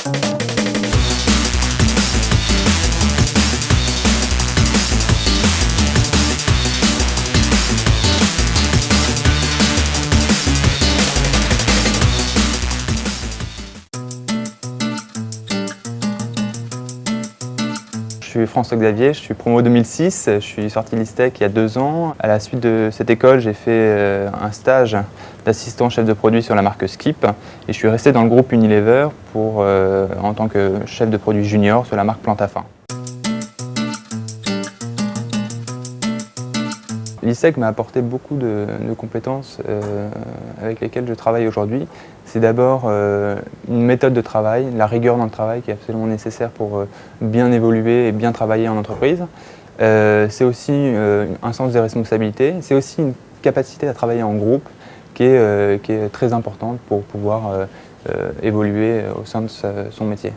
Je suis François Xavier, je suis promo 2006, je suis sorti de l'ISTEC il y a 2 ans. À la suite de cette école, j'ai fait un stage d'assistant chef de produit sur la marque Skip et je suis resté dans le groupe Unilever en tant que chef de produit junior sur la marque Plante à Fin. L'ISTEC m'a apporté beaucoup de compétences avec lesquelles je travaille aujourd'hui. C'est d'abord une méthode de travail, la rigueur dans le travail qui est absolument nécessaire pour bien évoluer et bien travailler en entreprise. C'est aussi un sens des responsabilités, c'est aussi une capacité à travailler en groupe qui est très importante pour pouvoir évoluer au sein de son métier.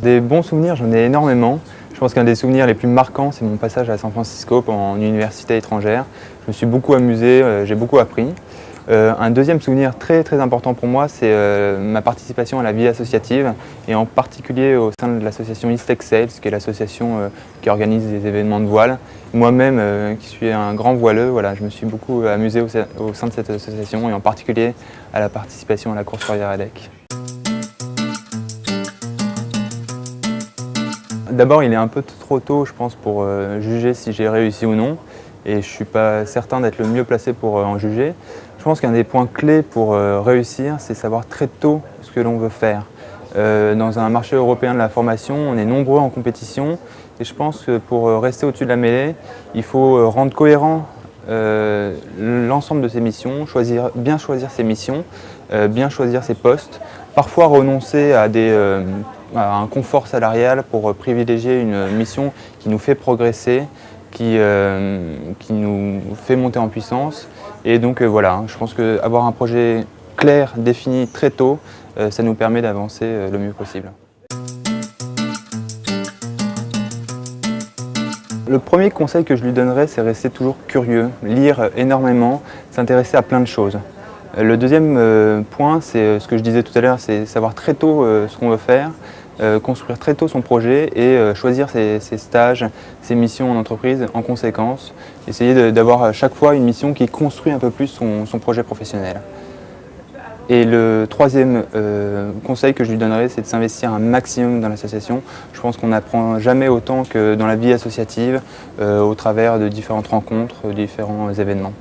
Des bons souvenirs, j'en ai énormément. Je pense qu'un des souvenirs les plus marquants, c'est mon passage à San Francisco en université étrangère. Je me suis beaucoup amusé, j'ai beaucoup appris. Un deuxième souvenir très important pour moi, c'est ma participation à la vie associative et en particulier au sein de l'association ISTEC Sales, qui est l'association qui organise des événements de voile. Moi-même, qui suis un grand voileux, voilà, je me suis beaucoup amusé au sein de cette association et en particulier à la participation à la course Croisière-EDEC. D'abord, il est un peu trop tôt, je pense, pour juger si j'ai réussi ou non. Et je ne suis pas certain d'être le mieux placé pour en juger. Je pense qu'un des points clés pour réussir, c'est savoir très tôt ce que l'on veut faire. Dans un marché européen de la formation, on est nombreux en compétition. Et je pense que pour rester au-dessus de la mêlée, il faut rendre cohérent l'ensemble de ses missions, bien choisir ses missions, bien choisir ses postes, parfois renoncer à un confort salarial pour privilégier une mission qui nous fait progresser, qui nous fait monter en puissance. Et donc voilà, je pense qu'avoir un projet clair, défini très tôt, ça nous permet d'avancer le mieux possible. Le premier conseil que je lui donnerais, c'est rester toujours curieux, lire énormément, s'intéresser à plein de choses. Le deuxième point, c'est ce que je disais tout à l'heure, c'est savoir très tôt ce qu'on veut faire, construire très tôt son projet et choisir ses stages, ses missions en entreprise en conséquence. Essayer d'avoir à chaque fois une mission qui construit un peu plus son projet professionnel. Et le troisième conseil que je lui donnerais, c'est de s'investir un maximum dans l'association. Je pense qu'on n'apprend jamais autant que dans la vie associative, au travers de différentes rencontres, différents événements.